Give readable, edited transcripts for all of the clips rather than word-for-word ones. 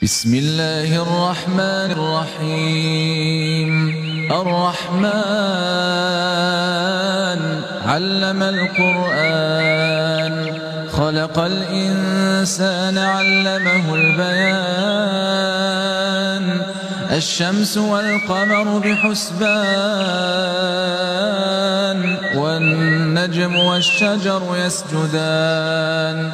بسم الله الرحمن الرحيم. الرحمن علم القرآن، خلق الإنسان علمه البيان. الشمس والقمر بحسبان، والنجم والشجر يسجدان.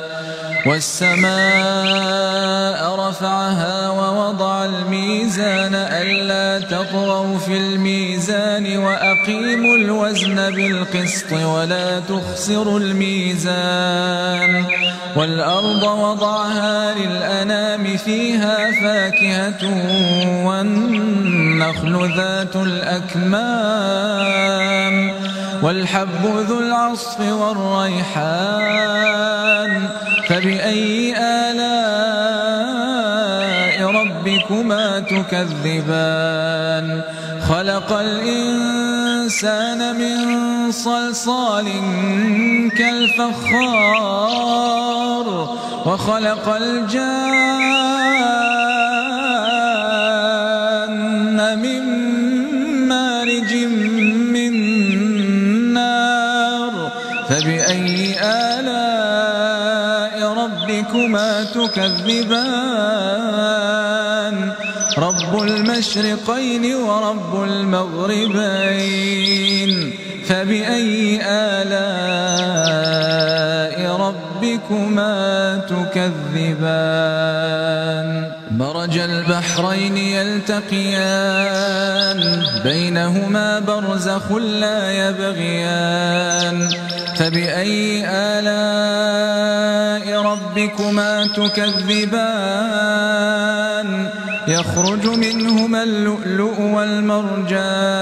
والسماء رفعها ووضع الميزان ألا تطغوا في الميزان وأقيموا الوزن بالقسط ولا تخسروا الميزان. والأرض وضعها للأنام فيها فاكهة والنخل ذات الأكمام والحب ذو العصف والريحان. فبأي آلاء ربكما تكذبان؟ خلق الإنسان من صلصال كالفخار، وخلق الجان من مارج من نار. فبأي آلاء ربكما تكذبان؟ رب المشرقين ورب المغربين. فبأي آلاء ربكما تكذبان؟ مرج البحرين يلتقيان، بينهما برزخ لا يبغيان. فبأي آلاء ربكما تكذبان؟ يخرج منهما اللؤلؤ والمرجان.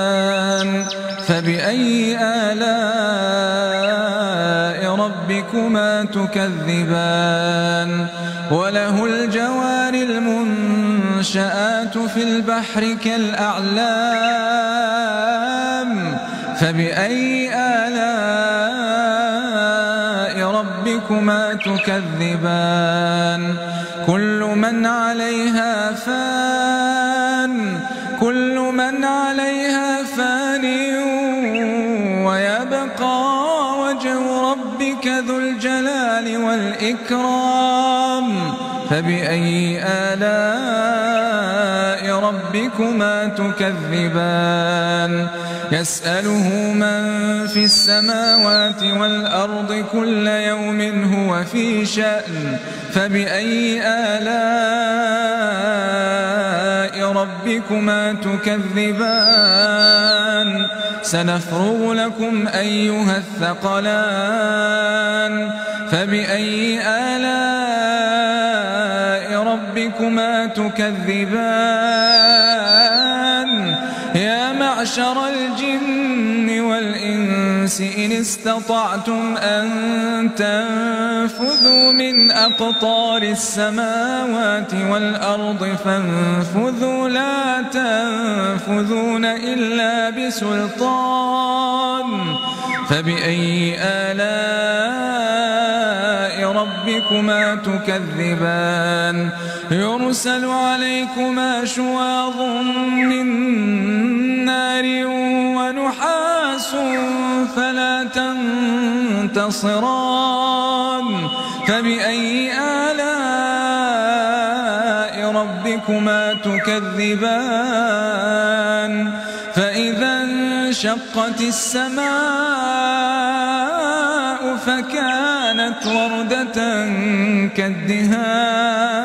فبأي آلاء ربكما تكذبان؟ وله الجوار المنشآت في البحر كالأعلام. فبأي آلاء ربكما تكذبان؟ كل من عليها فان، كل من عليها فان، ويبقى وجه ربك ذو الجلال والإكرام. فبأي آلاء ربكما تكذبان؟ يسأله من في السماوات والأرض كل يوم هو في شأن. فبأي آلاء ربكما تكذبان؟ سنفرغ لكم أيها الثقلان. فبأي آلاء ربكما تكذبان؟ يا معشر الجن والإنس إن استطعتم أن تنفذوا من أقطار السماوات والأرض فانفذوا لا تنفذون إلا بسلطان. فبأي آلاء ربكما تكذبان؟ يرسل عليكما شواظ من نار ونحاس فلا تنتصران. فبأي آلاء ربكما تكذبان؟ فإذا انشقت السماء فكانت وردة كالدهان.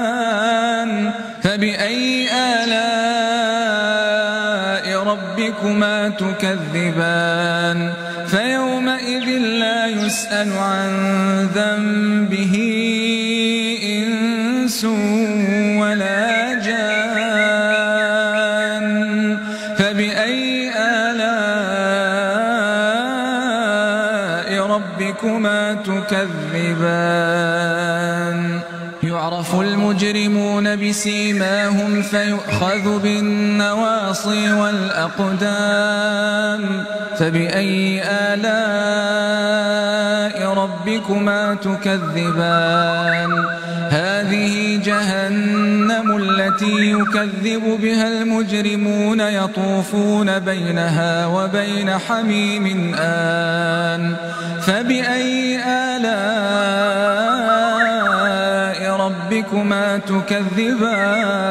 فبأي آلاء ربكما تكذبان؟ فيومئذ لا يسأل عن ذنبه إنس ولا جان. فبأي آلاء ربكما تكذبان؟ يعرف المجرمون بسيماهم فيؤخذ بالنواصي والأقدام. فبأي آلاء ربكما تكذبان؟ هذه جهنم التي يكذب بها المجرمون يطوفون بينها وبين حميم آن فبأي آلاء ربكما تكذبان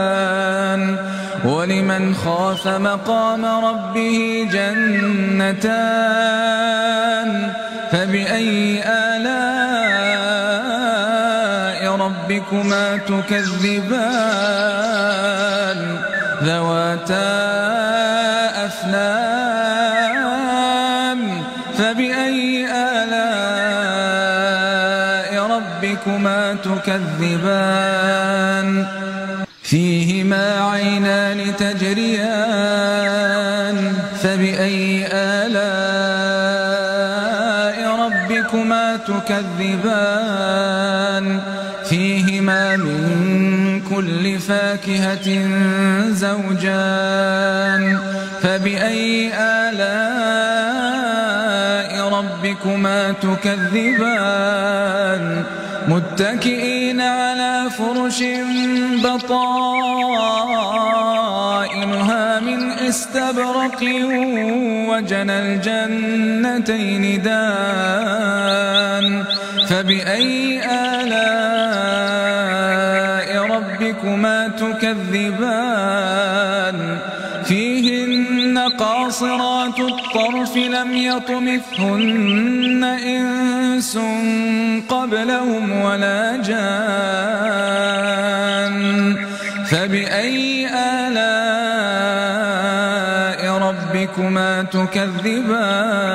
ولمن خاف مقام ربه جنتان فبأي آلاء ربكما تكذبان ذواتا أفنان فبأي آلاء ربكما تكذبان فيهما عينان تجريان فبأي آلاء ربكما تكذبان فيهما من كل فاكهة زوجان فبأي آلاء ربكما تكذبان متكئين على فرش بطائنها من استبرق وجنى الجنتين دان فبأي آلاء ربكما تكذبان فيهن قاصرات الطرف لم يطمثهن إنس قبلهم ولا جان فبأي آلاء ربكما تكذبان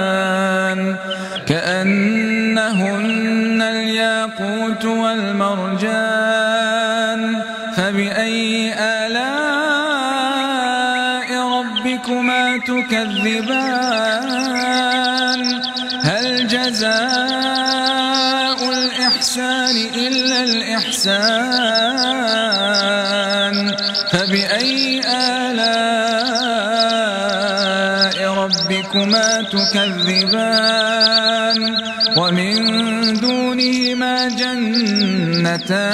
كأنهن الياقوت والمرجان فبأي آلاء ربكما تكذبان هل جزاء الإحسان إلا الإحسان فبأي آلاء ربكما تكذبان ومن دونهما جنتان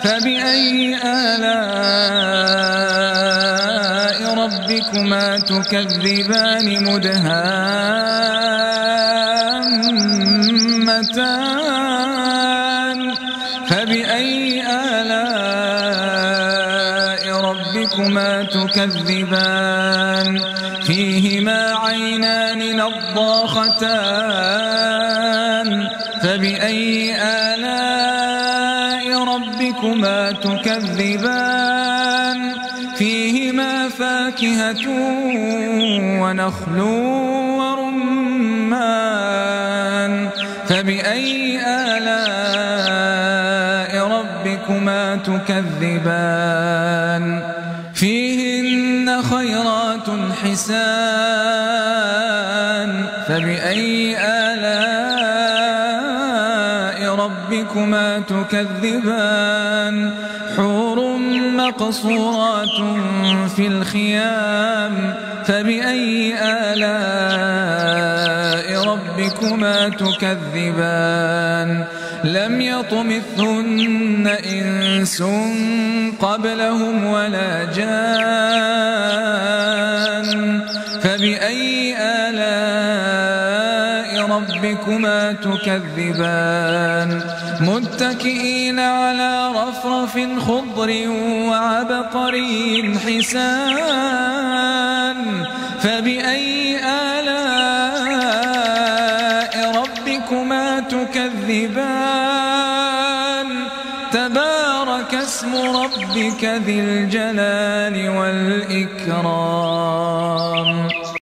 فبأي آلاء ربكما تكذبان مدهامتان فبأي آلاء ربكما تكذبان فيهما عينان نضاختان فبأي آلاء ربكما تكذبان فيهما فاكهة ونخل ورمان فبأي آلاء ربكما تكذبان فيهن خيرات حسان فبأي آلاء ربكما تكذبان حور مقصورات في الخيام فبأي آلاء ربكما تكذبان لم يطمثهن إنس قبلهم ولا جان فبأي آلاء ربكما تكذبان متكئين على رفرف خضر وعبقري حسان فبأي آلاء ربكما تكذبان تبارك اسم ربك ذي الجلال والإكرام